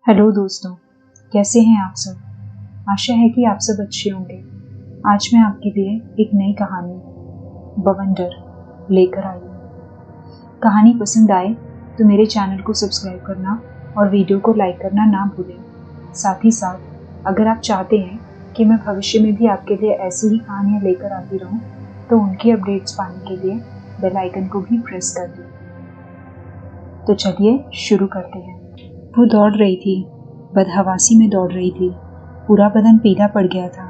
Hello दोस्तों, कैसे हैं आप सब। आशा है कि आप सब अच्छे होंगे। आज मैं आपके लिए एक नई कहानी बवंडर लेकर आई हूँ। कहानी पसंद आए तो मेरे चैनल को सब्सक्राइब करना और वीडियो को लाइक करना ना भूलें। साथ ही साथ अगर आप चाहते हैं कि मैं भविष्य में भी आपके लिए ऐसी ही कहानियाँ लेकर आती रहूँ तो उनकी अपडेट्स पाने के लिए बेल आइकन को भी प्रेस कर दें। तो चलिए शुरू करते हैं। वो दौड़ रही थी, बदहवासी में दौड़ रही थी। पूरा बदन पीला पड़ गया था।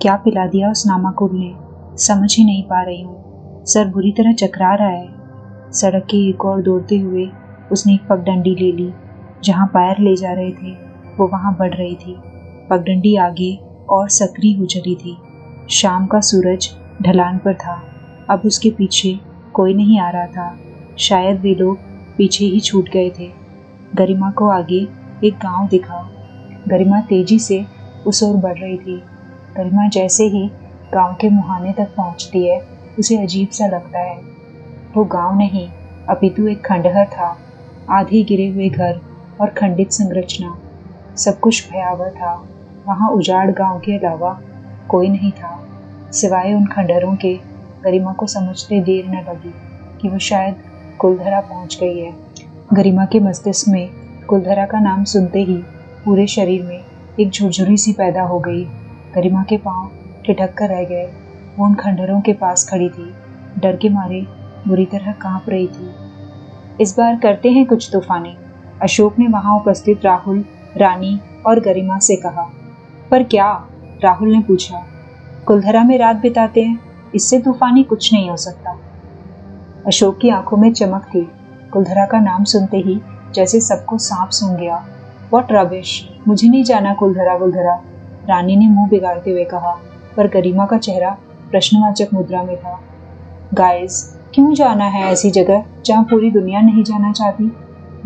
क्या पिला दिया उस नामाकुल ने, समझ ही नहीं पा रही हूँ। सर बुरी तरह चकरा रहा है। सड़क के एक और दौड़ते हुए उसने एक पगडंडी ले ली। जहाँ पैर ले जा रहे थे वो वहाँ बढ़ रही थी। पगडंडी आगे और सकरी हो चली थी। शाम का सूरज ढलान पर था। अब उसके पीछे कोई नहीं आ रहा था। शायद वे लोग पीछे ही छूट गए थे। गरिमा को आगे एक गांव दिखा। गरिमा तेजी से उस ओर बढ़ रही थी। गरिमा जैसे ही गांव के मुहाने तक पहुंचती है उसे अजीब सा लगता है। वो गांव नहीं अपितु एक खंडहर था। आधे गिरे हुए घर और खंडित संरचना, सब कुछ भयावह था। वहां उजाड़ गांव के अलावा कोई नहीं था सिवाय उन खंडहरों के। गरिमा को समझते देर न लगी कि वो शायद कुलधरा पहुंच गई है। गरिमा के मस्तिष्क में कुलधरा का नाम सुनते ही पूरे शरीर में एक झुरझुरी सी पैदा हो गई। गरिमा के पांव ठिठक कर रह गए। वो उन खंडहरों के पास खड़ी थी, डर के मारे बुरी तरह कांप रही थी। इस बार करते हैं कुछ तूफानी, अशोक ने वहां उपस्थित राहुल, रानी और गरिमा से कहा। पर क्या? राहुल ने पूछा। कुलधरा में रात बिताते हैं, इससे तूफानी कुछ नहीं हो सकता। अशोक की आंखों में चमक थी। कुलधरा का नाम सुनते ही जैसे सबको सांप सूंघ गया। व्हाट रबिश, मुझे नहीं जाना कुलधरा वुलधरा, रानी ने मुंह बिगाड़ते हुए कहा। पर गरिमा का चेहरा प्रश्नवाचक मुद्रा में था। गाइस, क्यों जाना है ऐसी जगह जहां पूरी दुनिया नहीं जाना चाहती?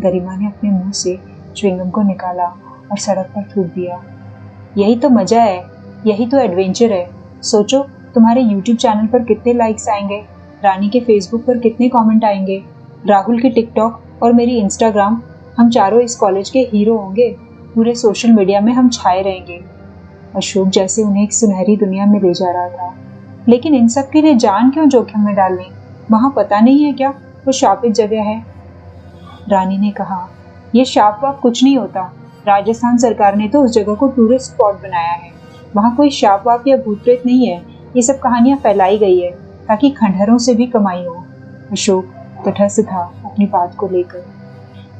गरिमा ने अपने मुंह से च्युइंगम को निकाला और सड़क पर थूक दिया। यही तो मजा है, यही तो एडवेंचर है। सोचो तुम्हारे यूट्यूब चैनल पर कितने लाइक्स आएंगे, रानी के फेसबुक पर कितने कमेंट आएंगे, राहुल की टिकटॉक और मेरी इंस्टाग्राम, हम चारों इस कॉलेज के हीरो होंगे। पूरे सोशल मीडिया में हम छाए रहेंगे। अशोक जैसे उन्हें एक सुनहरी दुनिया में ले जा रहा था। लेकिन इन सब के लिए जान क्यों जोखिम में डालनी? वहां पता नहीं है क्या वो शापित जगह है? रानी ने कहा। यह शाप वाप कुछ नहीं होता। राजस्थान सरकार ने तो उस जगह को टूरिस्ट स्पॉट बनाया है। वहां कोई शाप वाप या भूत प्रेत नहीं है। ये सब कहानियां फैलाई गई है ताकि खंडहरों से भी कमाई हो। अशोक तटस्थ था अपनी बात को लेकर।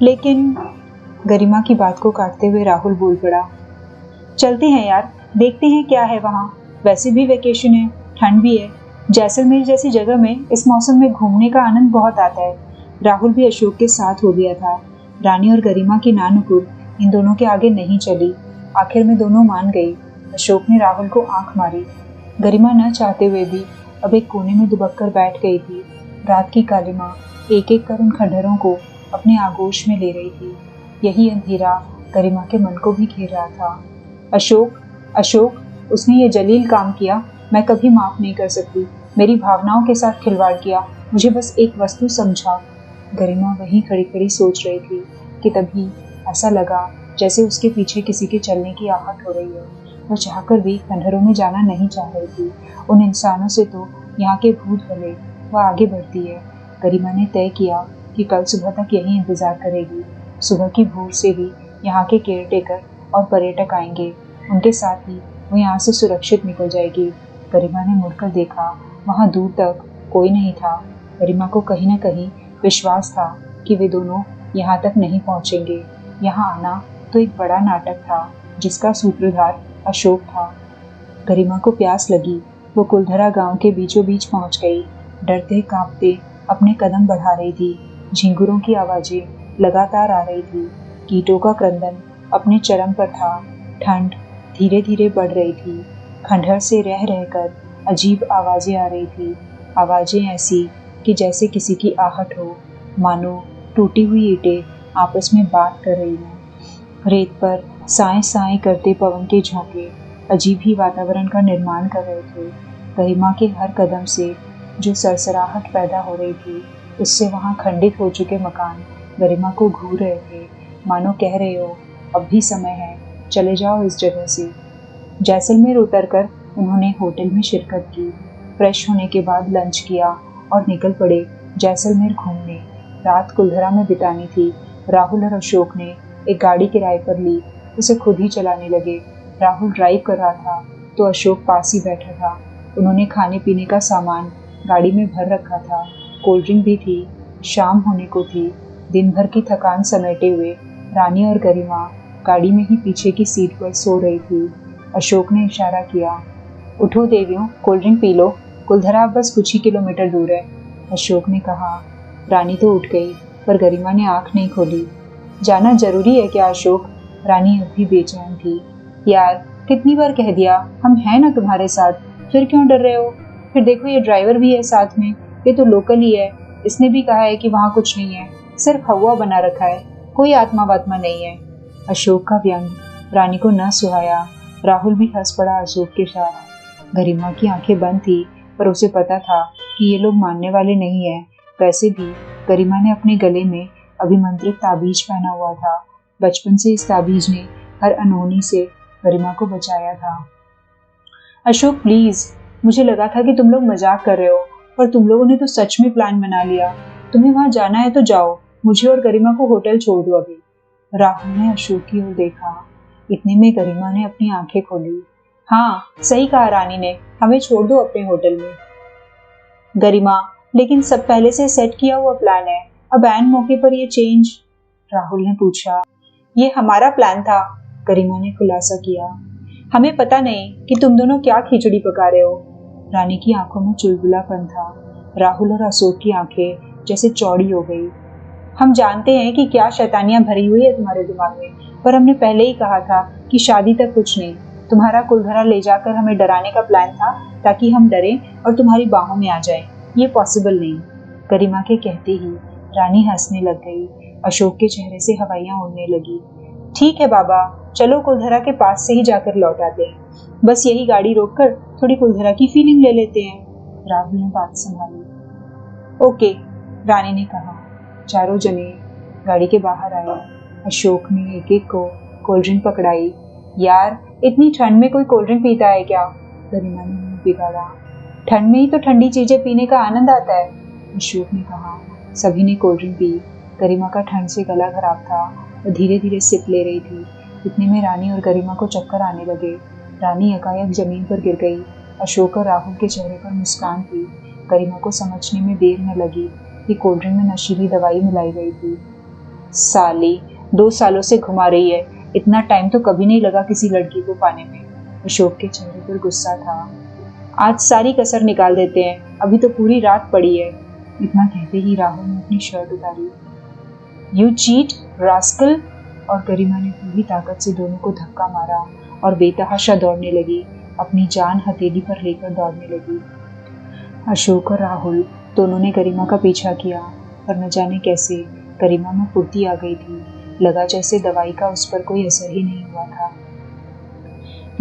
लेकिन गरिमा की बात को काटते हुए राहुल बोल पड़ा। चलते हैं यार, देखते हैं क्या है वहाँ। वैसे भी वेकेशन है, ठंड भी है। जैसलमेर जैसी जगह में इस मौसम में घूमने का आनंद बहुत आता है। राहुल भी अशोक के साथ हो गया था। रानी और गरिमा की नानुकुर इन दोनों के आगे नहीं चली। आखिर में दोनों मान गई। अशोक ने राहुल को आंख मारी। गरिमा न चाहते हुए भी अब एक कोने में दुबक कर बैठ गई थी। रात की कालिमा एक एक कर उन खंडहरों को अपने आगोश में ले रही थी। यही अंधेरा गरिमा के मन को भी घेर रहा था। अशोक, अशोक, उसने ये जलील काम किया, मैं कभी माफ नहीं कर सकती। मेरी भावनाओं के साथ खिलवाड़ किया, मुझे बस एक वस्तु समझा। गरिमा वहीं खड़ी खड़ी सोच रही थी कि तभी ऐसा लगा जैसे उसके पीछे किसी के चलने की आहट हो रही है। वह चाहकर भी खंडहरों में जाना नहीं चाह रही थी। उन इंसानों से तो यहाँ के भूत भले। वह आगे बढ़ती है। गरिमा ने तय किया कि कल सुबह तक यहीं इंतजार करेगी। सुबह की भोर से ही यहाँ के केयरटेकर और पर्यटक आएंगे। उनके साथ ही वो यहाँ से सुरक्षित निकल जाएगी। गरिमा ने मुड़कर देखा, वहाँ दूर तक कोई नहीं था। गरिमा को कहीं न कहीं विश्वास था कि वे दोनों यहाँ तक नहीं पहुँचेंगे। यहाँ आना तो एक बड़ा नाटक था जिसका सूत्रधार अशोक था। गरिमा को प्यास लगी। वो कुलधरा गांव के बीचों बीच पहुंच गई। डरते कांपते अपने कदम बढ़ा रही थी। झिंगुरों की आवाजें लगातार आ रही थी। कीटों का क्रंदन अपने चरम पर था। ठंड धीरे धीरे बढ़ रही थी। खंडहर से रह रहकर अजीब आवाजें आ रही थी। आवाजें ऐसी कि जैसे किसी की आहट हो, मानो टूटी हुई ईंटें आपस में बात कर रही हों। रेत पर साए साए करते पवन के झोंके अजीब ही वातावरण का निर्माण कर रहे थे। गरिमा के हर कदम से जो सरसराहट पैदा हो रही थी, उससे वहां खंडित हो चुके मकान गरिमा को घूर रहे थे। मानो कह रहे हो, अब भी समय है, चले जाओ इस जगह से। जैसलमेर उतरकर उन्होंने होटल में शिरकत की। फ्रेश होने के बाद लंच किया और निकल पड़े जैसलमेर घूमने। रात कुल्हरा में बितानी थी। राहुल और अशोक ने एक गाड़ी किराए पर ली, उसे खुद ही चलाने लगे। राहुल ड्राइव कर रहा था तो अशोक पास ही बैठा था। उन्होंने खाने पीने का सामान गाड़ी में भर रखा था, कोल्ड ड्रिंक भी थी। शाम होने को थी। दिन भर की थकान समेटे हुए रानी और गरिमा गाड़ी में ही पीछे की सीट पर सो रही थी। अशोक ने इशारा किया, उठो देवियों, cold drink P low, Kuldhara बस कुछ ही किलोमीटर दूर है। अशोक ने कहा। रानी तो उठ गई, पर गरिमा ने आंख नहीं खोली। जाना जरूरी है क्या अशोक? रानी अब भी बेचैन थी। यार, कितनी बार कह दिया, हम हैं ना तुम्हारे साथ, फिर क्यों डर रहे हो? फिर देखो ये ड्राइवर भी है साथ में, ये तो लोकल ही है, इसने भी कहा है कि वहाँ कुछ नहीं है, सिर्फ हवा बना रखा है, कोई आत्मा वात्मा नहीं है। अशोक का व्यंग रानी को न सुहाया। राहुल भी हंस पड़ा अशोक के साथ। गरिमा की आंखें बंद थी, पर उसे पता था कि ये लोग मानने वाले नहीं है। वैसे भी गरिमा ने अपने गले में अभिमंत्रित ताबीज पहना हुआ था। बचपन से इस ताबीज ने हर अनहोनी से गरिमा को बचाया था। अशोक प्लीज, मुझे लगा था कि तुम लोग मजाक कर रहे हो, पर तुम लोगों ने तो सच में प्लान बना लिया। तुम्हें वहां जाना है तो जाओ, मुझे और गरिमा को होटल छोड़ दो अभी। राहुल ने अशोक की ओर देखा। इतने में गरिमा ने अपनी आंखें खोली। हाँ, सही कहा रानी ने, हमें छोड़ दो अपने होटल में। गरिमा, लेकिन सब पहले से सेट किया हुआ प्लान है, अब ऐन मौके पर ये चेंज? राहुल ने पूछा। ये हमारा प्लान था, गरिमा ने खुलासा किया। हमें पता नहीं कि तुम दोनों क्या खिचड़ी पका रहे हो। रानी की आंखों में चुलबुलापन था। राहुल और अशोक की आंखें जैसे चौड़ी हो गई। हम जानते हैं कि क्या शैतानियां भरी हुई है तुम्हारे दिमाग में, पर हमने पहले ही कहा था कि शादी तक कुछ नहीं। तुम्हारा कुलधरा ले जाकर हमें डराने का प्लान था, ताकि हम डरें और तुम्हारी बाहों में आ जाएं। ये पॉसिबल नहीं। गरिमा के कहते ही रानी हंसने लग गई। अशोक के चेहरे से हवाइयां उड़ने लगी। ठीक है बाबा, चलो कुलधरा के पास से ही जाकर लौट आते हैं। बस यही गाड़ी रोककर थोड़ी कुलधरा की फीलिंग ले लेते हैं। राहुल ने बात संभाली। ओके, रानी ने कहा। चारों जने गाड़ी के बाहर आए। अशोक ने एक एक को कोल्ड ड्रिंक पकड़ाई। यार, इतनी ठंड में कोई कोल्ड ड्रिंक पीता है क्या? गरिमा ने मुंह बिगाड़ा। ठंड में ही तो ठंडी चीजें पीने का आनंद आता है, अशोक ने कहा। सभी ने कोल्ड ड्रिंक पी। गरिमा का ठंड से गला खराब था, वो धीरे धीरे सिप ले रही थी। इतने में रानी और गरिमा को चक्कर आने लगे। रानी एकाएक जमीन पर गिर गई। अशोक और राहुल के चेहरे पर मुस्कान थी। गरिमा को समझने में देर न लगी कि कोल्ड ड्रिंक में नशीली दवाई मिलाई गई थी। साली, 2 सालों से घुमा रही है, इतना टाइम तो कभी नहीं लगा किसी लड़की को पाने में। अशोक के चेहरे पर गुस्सा था। आज सारी कसर निकाल देते हैं, अभी तो पूरी रात पड़ी है। इतना कहते ही राहुल ने अपनी शर्ट उतारी। यू चीट रास्कल, और गरिमा ने पूरी ताकत से दोनों को धक्का मारा और बेतहाशा दौड़ने लगी, अपनी जान हथेली पर लेकर दौड़ने लगी। अशोक और राहुल दोनों ने गरिमा का पीछा किया, पर न जाने कैसे गरिमा में फुर्ती आ गई थी। लगा जैसे दवाई का उस पर कोई असर ही नहीं हुआ था।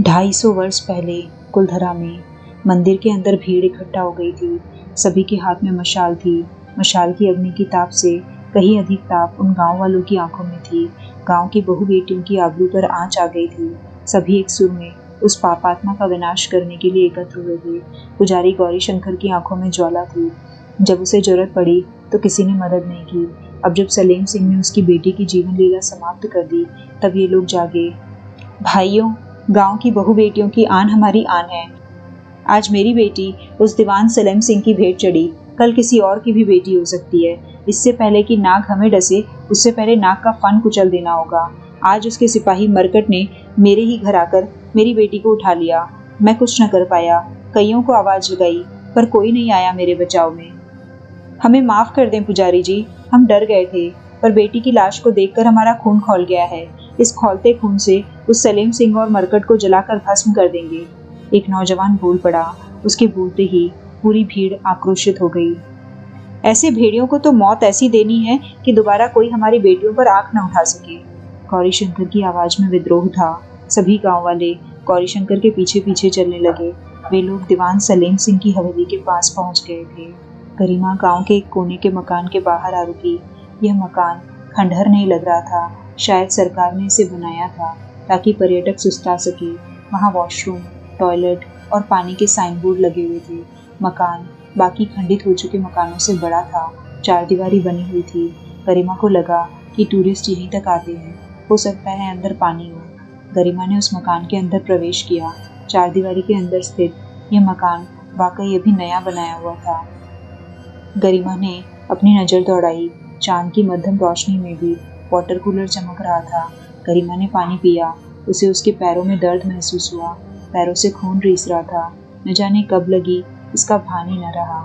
250 वर्ष पहले कुलधरा में मंदिर के अंदर भीड़ इकट्ठा हो गई थी। सभी के हाथ में मशाल थी। मशाल की अग्नि की ताप से कहीं अधिक ताप उन गांव वालों की आंखों में थी। गांव की बहु बेटियों की आबरू पर आंच आ गई थी। सभी एक सुर में उस पापात्मा का विनाश करने के लिए एकत्र हुए थे। पुजारी गौरी शंकर की आंखों में ज्वाला थी। जब उसे जरूरत पड़ी तो किसी ने मदद नहीं की। अब जब सलेम सिंह ने उसकी बेटी की जीवन लीला समाप्त कर दी, तब ये लोग जागे। भाइयों, गांव की बहु बेटियों की आन हमारी आन है। आज मेरी बेटी उस दीवान सलेम सिंह की भेंट चढ़ी, कल किसी और की भी बेटी हो सकती है। इससे पहले कि नाग हमें डसे, उससे पहले नाग का फन कुचल देना होगा। आज उसके सिपाही मरकट ने मेरे ही घर आकर मेरी बेटी को उठा लिया। मैं कुछ न कर पाया, कईयों को आवाज लगाई, पर कोई नहीं आया मेरे बचाव में। हमें माफ कर दें पुजारी जी, हम डर गए थे, पर बेटी की लाश को देखकर हमारा खून खौल गया है। इस खौलते खून से उस सलेम सिंह और मरकट को जलाकर भस्म कर देंगे। एक नौजवान बोल पड़ा। उसके बोलते ही पूरी भीड़ आक्रोशित हो गई। ऐसे भेड़ियों को तो मौत ऐसी देनी है कि दोबारा कोई हमारी बेटियों पर आंख न उठा सके। गौरी शंकर की आवाज में विद्रोह था। सभी गांव वाले गौरी शंकर के पीछे पीछे चलने लगे। वे लोग दीवान सलेम सिंह की हवेली के पास पहुंच गए थे। गरिमा गांव के एक कोने के मकान के बाहर आ रुकी। यह मकान खंडहर नहीं लग रहा था, शायद सरकार ने इसे बनाया था ताकि पर्यटक सुस्ता सके। वहाँ वॉशरूम, टॉयलेट और पानी के साइन बोर्ड लगे हुए थे। मकान बाकी खंडित हो चुके मकानों से बड़ा था। चारदीवारी बनी हुई थी। गरिमा को लगा कि टूरिस्ट यहीं तक आते हैं, हो सकता है अंदर पानी हो। गरिमा ने उस मकान के अंदर प्रवेश किया। चारदीवारी के अंदर स्थित यह मकान वाकई अभी नया बनाया हुआ था। गरिमा ने अपनी नज़र दौड़ाई। चांद की मध्यम रोशनी में भी वाटर कूलर चमक रहा था। गरिमा ने पानी पिया। उसे उसके पैरों में दर्द महसूस हुआ। पैरों से खून रीस रहा था। न जाने कब लगी, इसका भान ही न रहा।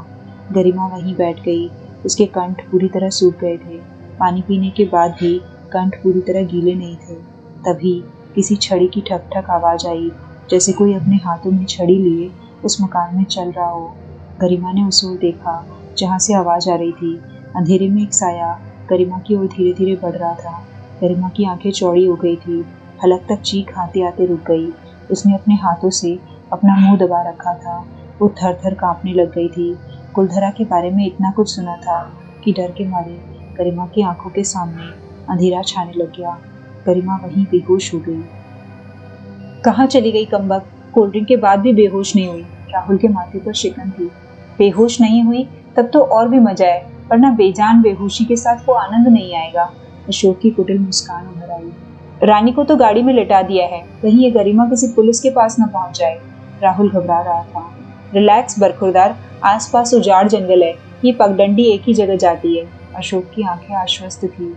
गरिमा वहीं बैठ गई। उसके कंठ पूरी तरह सूख गए थे। पानी पीने के बाद भी कंठ पूरी तरह गीले नहीं थे। तभी किसी छड़ी की ठक ठक आवाज आई, जैसे कोई अपने हाथों में छड़ी लिए उस मकान में चल रहा हो। गरिमा ने उस ओर देखा जहाँ से आवाज आ रही थी। अंधेरे में एक साया गरिमा की ओर धीरे धीरे बढ़ रहा था। गरिमा की आंखें चौड़ी हो गई थी। हलक तक चीख आते आते रुक गई। उसने अपने हाथों से अपना मुंह दबा रखा था। वो थर थर कांपने लग गई थी। कुलधरा के बारे में इतना कुछ सुना था कि डर के मारे गरिमा की आंखों के सामने अंधेरा छाने लग गया। गरिमा वहीं बेहोश हो गई। कहाँ चली गई कमबख्त? कोल्ड ड्रिंक के बाद भी बेहोश नहीं हुई। राहुल के माथे पर शिकन थी। बेहोश नहीं हुई तब तो और भी मजा है, वरना बेजान बेहोशी के साथ वो आनंद नहीं आएगा। अशोक की कुटिल मुस्कान उभर आई। रानी को तो गाड़ी में लिटा दिया है, कहीं ये गरिमा किसी पुलिस के पास न पहुंच जाए। राहुल घबरा रहा था। रिलैक्स बरखुरदार, आसपास उजाड़ जंगल है, ये पगडंडी एक ही जगह जाती है। अशोक की आंखें आश्वस्त थी।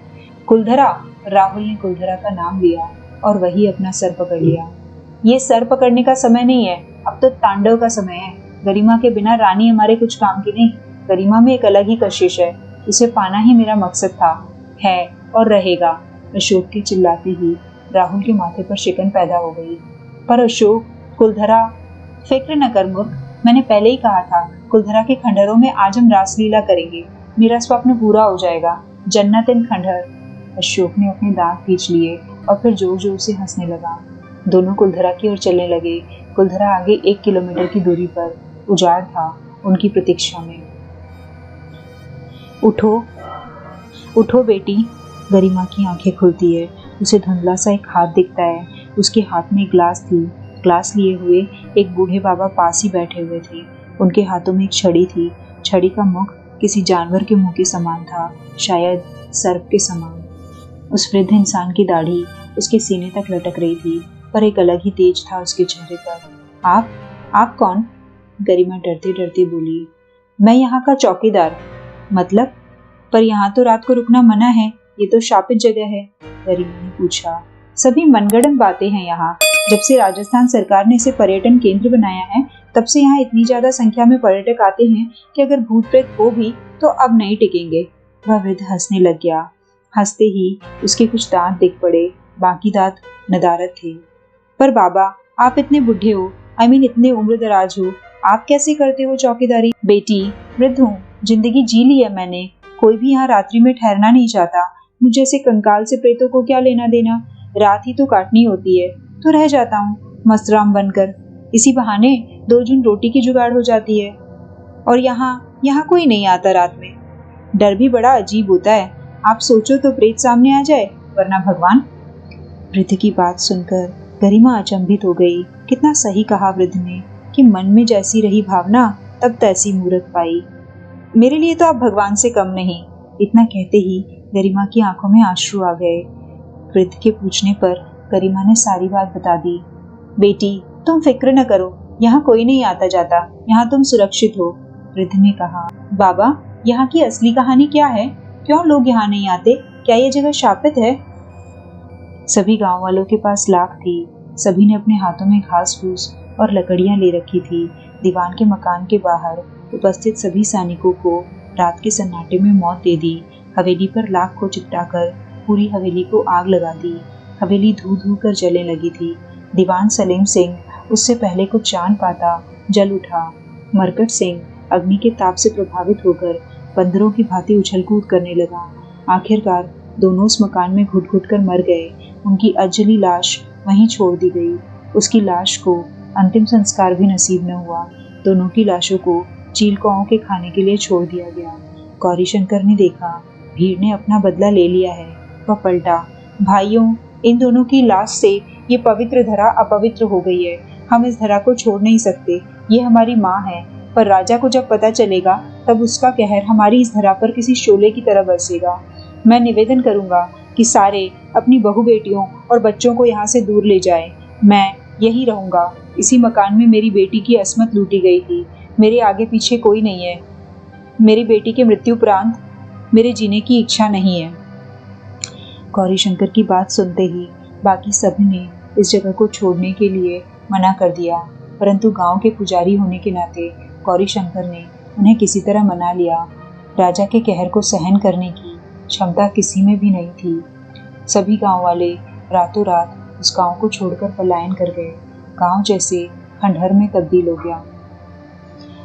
कुलधरा, राहुल ने कुलधरा का नाम लिया और वही अपना सर पकड़ लिया। ये सर पकड़ने का समय नहीं है, अब तो तांडव का समय है। गरिमा के बिना रानी हमारे कुछ काम की नहीं। गरिमा में एक अलग ही कशिश है, उसे पाना ही मेरा मकसद था, है और रहेगा। अशोक के चिल्लाते ही राहुल के माथे पर शिकन पैदा हो गई। पर अशोक, कुलधरा, फिक्र न कर मूर्ख, मैंने पहले ही कहा था कुलधरा के खंडहरों में आज हम रासलीला करेंगे। मेरा स्वप्न पूरा हो जाएगा, जन्नत इन खंडहर। अशोक ने अपने दांत खींच लिए और फिर जोर जोर से हंसने लगा। दोनों कुलधरा की ओर चलने लगे। कुलधरा आगे 1 किलोमीटर की दूरी पर उजाड़ था उनकी प्रतीक्षा में। उठो, उठो बेटी। गरिमा की आंखें खुलती है। उसे धुंधला सा एक हाथ दिखता है। उसके हाथ में एक ग्लास थी। ग्लास लिए हुए एक बूढ़े बाबा पास ही बैठे हुए थे। उनके हाथों में एक छड़ी थी। छड़ी का मुख किसी जानवर के मुंह के समान था, शायद सर्प के समान। उस वृद्ध इंसान की दाढ़ी उसके सीने तक लटक रही थी, पर एक अलग ही तेज था उसके चेहरे पर। आप कौन? गरिमा डरते डरते बोली। मैं यहाँ का चौकीदार। मतलब? पर यहाँ तो रात को रुकना मना है, ये तो शापित जगह है। गरिमा ने पूछा। सभी मनगढ़ंत बातें हैं यहाँ। जब से राजस्थान सरकार ने इसे पर्यटन केंद्र बनाया है, तब से यहाँ इतनी ज्यादा संख्या में पर्यटक आते हैं कि अगर भूत प्रेत हो भी तो अब नहीं टिकेंगे। वह वृद्ध हंसने लग गया। हंसते ही उसके कुछ दांत दिख पड़े, बाकी दांत नदारद थे। पर बाबा, आप इतने बुढ़े हो, इतने उम्र दराज हो, आप कैसे करते हो चौकीदारी? बेटी, वृद्ध हूँ, जिंदगी जी ली है मैंने, कोई भी यहाँ रात्रि में ठहरना नहीं चाहता। मुझ जैसे कंकाल से प्रेतों को क्या लेना देना, रात ही तो काटनी होती है, तो रह जाता हूँ मस्तराम बनकर। इसी बहाने 2 जून रोटी की जुगाड़ हो जाती है। और यहाँ कोई नहीं आता रात में। डर भी बड़ा अजीब होता है, आप सोचो तो प्रेत सामने आ जाए, वरना भगवान। वृद्ध की बात सुनकर गरिमा अचंभित हो गई। कितना सही कहा वृद्ध ने कि मन में जैसी रही भावना तब तैसी मूरत पाई। मेरे लिए तो आप भगवान से कम नहीं। इतना कहते ही गरिमा की आंखों में आंसू आ गए। वृद्ध के पूछने पर गरिमा ने सारी बात बता दी। बेटी, तुम फिक्र न करो, यहाँ कोई नहीं आता जाता, यहाँ तुम सुरक्षित हो। वृद्ध ने कहा। बाबा, यहाँ की असली कहानी क्या है? क्यों लोग यहाँ नहीं आते? क्या ये जगह शापित है? सभी गांव वालों के पास लाख थी। सभी ने अपने हाथों में घास फूस और लकड़ियां ले रखी थी। दीवान के मकान के बाहर उपस्थित सभी सैनिकों को रात के सन्नाटे में मौत दे दी। हवेली पर लाख को चिपटाकर पूरी हवेली को आग लगा दी। हवेली धू धू कर जलने लगी थी। दीवान सलीम सिंह उससे पहले कुछ जान पाता जल उठा। मरकट सिंह अग्नि के ताप से प्रभावित होकर बंदरों की भांति उछल कूद करने लगा। आखिरकार दोनों उस मकान में घुट घुट कर मर गए। उनकी अजली लाश वहीं छोड़ दी गई। उसकी लाश को अंतिम संस्कार भी नसीब न हुआ। दोनों की लाशों को चील कौओं के खाने के लिए छोड़ दिया गया। गौरी शंकर ने देखा, भीड़ ने अपना बदला ले लिया है। वह पलटा। भाइयों, इन दोनों की लाश से ये पवित्र धरा अपवित्र हो गई है। हम इस धरा को छोड़ नहीं सकते। ये हमारी माँ है, पर राजा को जब पता चलेगा तब उसका कहर हमारी इस धरा पर किसी शोले की तरह बरसेगा। मैं निवेदन करूंगा कि सारे अपनी बहू बेटियों और बच्चों को यहाँ से दूर ले जाएं। मैं यही रहूंगा। इसी मकान में मेरी बेटी की अस्मत लूटी गई थी। मेरे आगे पीछे कोई नहीं है। मेरी बेटी के मृत्यु उपरांत मेरे जीने की इच्छा नहीं है। गौरीशंकर की बात सुनते ही बाकी सभी ने इस जगह को छोड़ने के लिए मना कर दिया, परंतु गांव के पुजारी होने के नाते गौरीशंकर ने उन्हें किसी तरह मना लिया। राजा के कहर को सहन करने की क्षमता किसी में भी नहीं थी। सभी गांव वाले रातों रात उस गांव को छोड़कर पलायन कर गए। गांव जैसे खंडहर में तब्दील हो गया।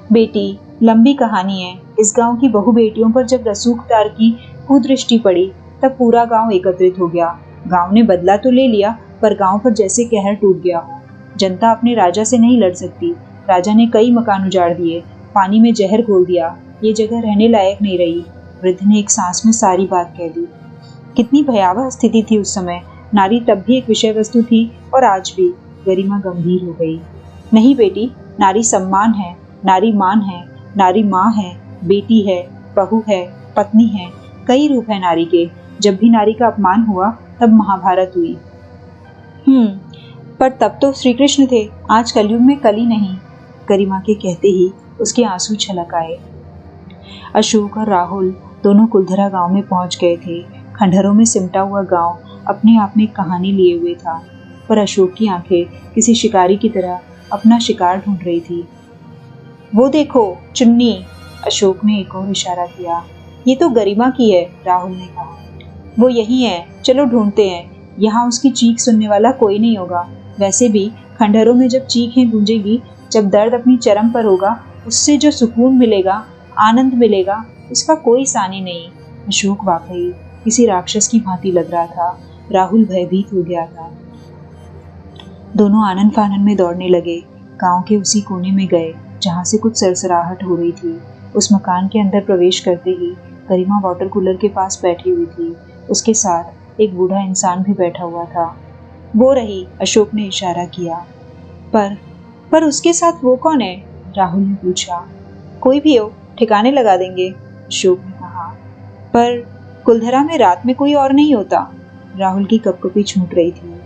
बेटी, लंबी कहानी है। इस गांव की बहु बेटियों पर जब रसूखदार की कुदृष्टि पड़ी तब पूरा गांव एकत्रित हो गया। गांव ने बदला तो ले लिया, पर गांव पर जैसे कहर टूट गया हो। जनता अपने राजा से नहीं लड़ सकती। राजा ने कई मकान उजाड़ दिए, पानी में जहर घोल दिया। ये जगह रहने लायक नहीं रही। वृद्ध ने एक सांस में सारी बात कह दी। कितनी भयावह स्थिति थी उस समय। नारी तब भी एक विषय वस्तु थी और आज भी। गरिमा गंभीर हो गई। नहीं बेटी, नारी सम्मान है, नारी मान है, नारी माँ है, बेटी है, बहू है, पत्नी है। कई रूप है नारी के। जब भी नारी का अपमान हुआ तब महाभारत हुई। पर तब तो श्री कृष्ण थे। आज कलयुग में कली नहीं। गरिमा के कहते ही उसके आंसू छलक आए। अशोक और राहुल दोनों कुलधरा गांव में पहुंच गए थे। खंडहरों में सिमटा हुआ गांव अपने आप में एक कहानी लिए हुए था, पर अशोक की आंखें किसी शिकारी की तरह अपना शिकार ढूंढ रही थी। वो देखो, चुन्नी। अशोक ने एक और इशारा किया। ये तो गरिमा की है, राहुल ने कहा। वो यही है, चलो ढूंढते हैं। यहाँ उसकी चीख सुनने वाला कोई नहीं होगा। वैसे भी खंडहरों में जब चीखें गूंजेगी, जब दर्द अपनी चरम पर होगा, उससे जो सुकून मिलेगा, आनंद मिलेगा, उसका कोई सानी नहीं। अशोक वाकई किसी राक्षस की भांति लग रहा था। राहुल भयभीत हो गया था। दोनों आनन फानन में दौड़ने लगे। गांव के उसी कोने में गए जहां से कुछ सरसराहट हो रही थी। उस मकान के अंदर प्रवेश करते ही गरिमा वाटर कूलर के पास बैठी हुई थी। उसके साथ एक बूढ़ा इंसान भी बैठा हुआ था। वो रही, अशोक ने इशारा किया। पर उसके साथ वो कौन है? राहुल ने पूछा। कोई भी हो, ठिकाने लगा देंगे, अशोक ने कहा। पर कुलधरा में रात में कोई और नहीं होता। राहुल की कपकपी छूट रही थी।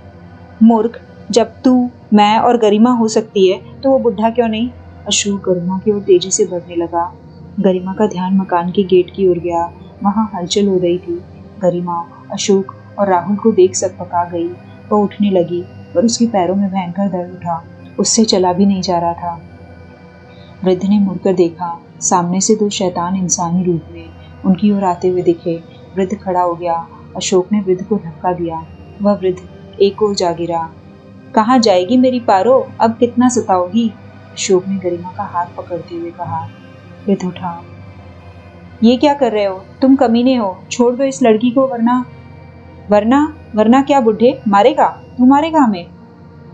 मूर्ख, जब तू, मैं और गरिमा हो सकती है तो वो बुढ़ा क्यों नहीं? अशोक गरिमा की ओर तेजी से बढ़ने लगा। गरिमा का ध्यान मकान के गेट की ओर गया। वहां हलचल हो रही थी। गरिमा अशोक और राहुल को देख सकपका गई। वो उठने लगी, पर उसके पैरों में भयंकर दर्द उठा। उससे चला भी नहीं जा रहा था। वृद्ध ने मुड़कर देखा। सामने से दो शैतान इंसानी रूप में उनकी ओर आते हुए दिखे। वृद्ध खड़ा हो गया। अशोक ने वृद्ध को धक्का दिया। वह वृद्ध एक ओर जा गिरा। कहाँ जाएगी मेरी पारो, अब कितना सताओगी? अशोक ने गरिमा का हाथ पकड़ते हुए कहा। वृद्ध उठा। ये क्या कर रहे हो? तुम कमीने हो, छोड़ दो इस लड़की को, वरना क्या बुढ़े, मारेगा? तू मारेगा हमें?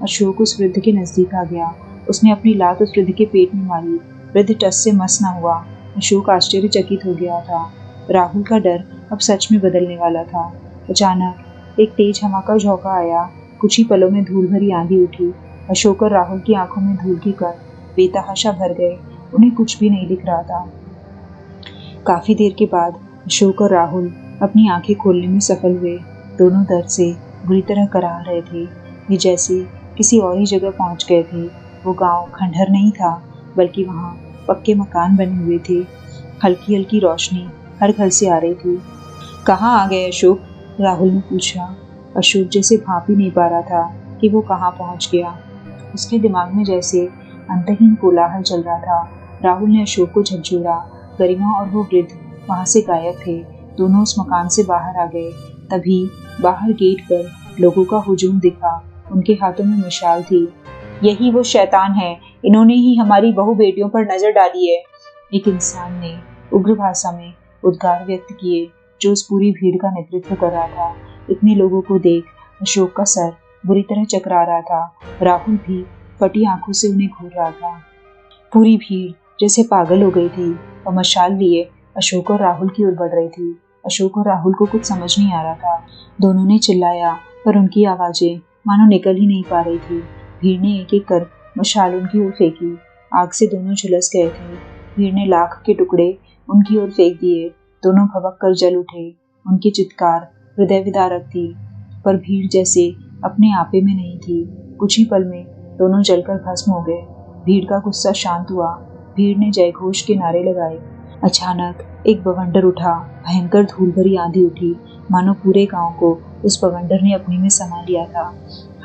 अशोक उस वृद्ध के नजदीक आ गया। उसने अपनी लात उस वृद्ध के पेट में मारी। वृद्ध टस से मस न हुआ। अशोक आश्चर्यचकित हो गया था। राहुल का डर अब सच में बदलने वाला था। अचानक एक तेज हवा का झोंका आया। कुछ ही पलों में धूल भरी आंधी उठी। अशोक और राहुल की आंखों में धूल के कण बेतहाशा भर गए। उन्हें कुछ भी नहीं दिख रहा था। काफी देर के बाद अशोक और राहुल अपनी आंखें खोलने में सफल हुए। दोनों दर्द से बुरी तरह कराह रहे थे। वे जैसे किसी और ही जगह पहुंच गए थे। वो गांव खंडहर नहीं था, बल्कि वहां पक्के मकान बने हुए थे। हल्की हल्की रोशनी हर घर से आ रही थी। कहाँ आ गए अशोक? राहुल ने पूछा। अशोक जैसे भाप ही नहीं पा रहा था कि वो कहाँ पहुंच गया। उसके दिमाग में जैसे अंतहीन कोलाहल चल रहा था। राहुल ने अशोक को झकझोरा। गरिमा और वो वृद्ध वहां से गायब थे। दोनों उस मकान से बाहर आ गए। तभी बाहर गेट पर लोगों का हुजूम दिखा। उनके हाथों में मशाल थी। यही वो शैतान है, इन्होंने ही हमारी बहु बेटियों पर नजर डाली है, एक इंसान ने उग्र भाषा में उद्गार व्यक्त किए, जो उस पूरी भीड़ का नेतृत्व कर रहा था। इतने लोगों को देख अशोक का सर बुरी तरह चकरा रहा था। राहुल भी फटी आंखों से उन्हें घूर रहा था। पूरी भीड़ जैसे पागल हो गई थी और मशाल लिए अशोक और राहुल की ओर बढ़ रही थी। अशोक और राहुल को कुछ समझ नहीं आ रहा था। दोनों ने चिल्लाया पर उनकी आवाजें मानो निकल ही नहीं पा रही थी। भीड़ ने एक एक कर मशाल उनकी ओर फेंकी। आग से दोनों झुलस गए थे। भीड़ ने लाख के टुकड़े उनकी ओर फेंक दिए। दोनों भभक कर जल उठे। उनकी चित्कार हृदय विदारक थी, पर भीड़ जैसे अपने आपे में नहीं थी। कुछ ही पल में दोनों जलकर भस्म हो गए। भीड़ का गुस्सा शांत हुआ। भीड़ ने जयघोष के नारे लगाए। अचानक एक बवंडर उठा। भयंकर धूल भरी आंधी उठी, मानो पूरे गांव को उस बवंडर ने अपने में समा लिया था।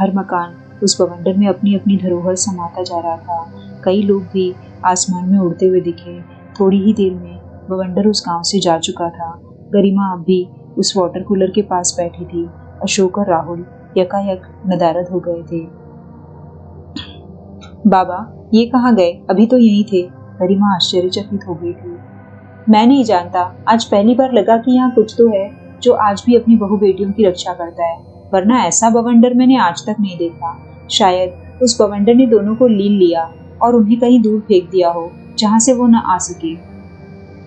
हर मकान उस बवंडर में अपनी अपनी धरोहर समाता जा रहा था। कई लोग भी आसमान में उड़ते हुए दिखे। थोड़ी ही देर में बवंडर उस गांव से जा चुका था। गरिमा अब भी उस वाटर कूलर के पास बैठी थी। अशोक और राहुल यकायक नदारद हो गए थे। बाबा, ये कहाँ गए? अभी तो यहीं थे। गरिमा आश्चर्यचकित हो गई थी। मैं नहीं जानता, आज पहली बार लगा कि यहाँ कुछ तो है जो आज भी अपनी बहू बेटियों की रक्षा करता है, वरना ऐसा बवंडर मैंने आज तक नहीं देखा। शायद उस बवंडर ने दोनों को लीन लिया और उन्हें कहीं दूर फेंक दिया हो, जहाँ से वो न आ सके।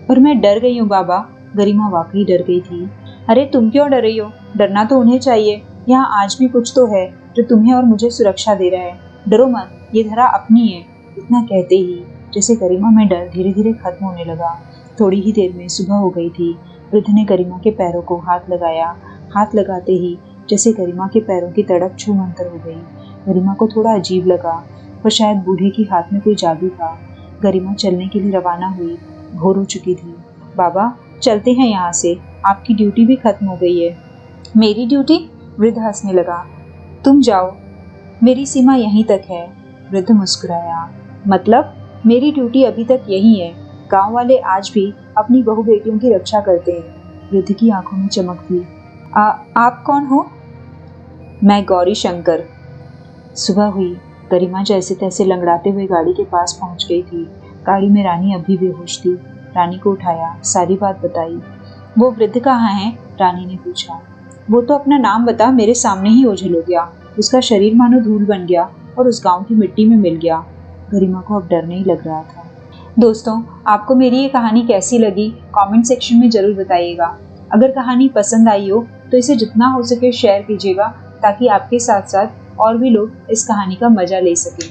पर मैं डर गई हूँ बाबा। गरिमा वाकई डर गई थी। अरे तुम क्यों डर रही हो? डरना तो उन्हें चाहिए। यहाँ आज भी कुछ तो है जो तुम्हें और मुझे सुरक्षा दे रहा है। डरो मत, ये धरा अपनी है। इतना कहते ही जैसे गरिमा में डर धीरे धीरे खत्म होने लगा। थोड़ी ही देर में सुबह हो गई थी। वृद्ध ने गरिमा के पैरों को हाथ लगाया। हाथ लगाते ही जैसे गरिमा के पैरों की तड़प छूमंतर हो गई। गरिमा को थोड़ा अजीब लगा, पर शायद बूढ़े के हाथ में कोई जादू था। गरिमा चलने के लिए रवाना हुई। भोर हो चुकी थी। बाबा, चलते हैं यहाँ से, आपकी ड्यूटी भी खत्म हो गई है। मेरी ड्यूटी? वृद्ध हंसने लगा। तुम जाओ, मेरी सीमा यहीं तक है। वृद्ध मुस्कुराया। मतलब? मेरी ड्यूटी अभी तक यही है। गांव वाले आज भी अपनी बहू बेटियों की रक्षा करते हैं। वृद्ध की आंखों में चमक थी। आप कौन हो? मैं गौरी शंकर। सुबह हुई। गरिमा जैसे तैसे लंगड़ाते हुए गाड़ी के पास पहुंच गई थी। गाड़ी में रानी अभी बेहोश थी। रानी को उठाया, सारी बात बताई। वो वृद्ध कहाँ है? रानी ने पूछा। वो तो अपना नाम बता, मेरे सामने ही ओझल हो गया। उसका शरीर मानो धूल बन गया और उस गांव की मिट्टी में मिल गया। गरिमा को अब डर नहीं लग रहा था। दोस्तों, आपको मेरी ये कहानी कैसी लगी कमेंट सेक्शन में जरूर बताइएगा। अगर कहानी पसंद आई हो तो इसे जितना हो सके शेयर कीजिएगा, ताकि आपके साथ साथ और भी लोग इस कहानी का मजा ले सकें।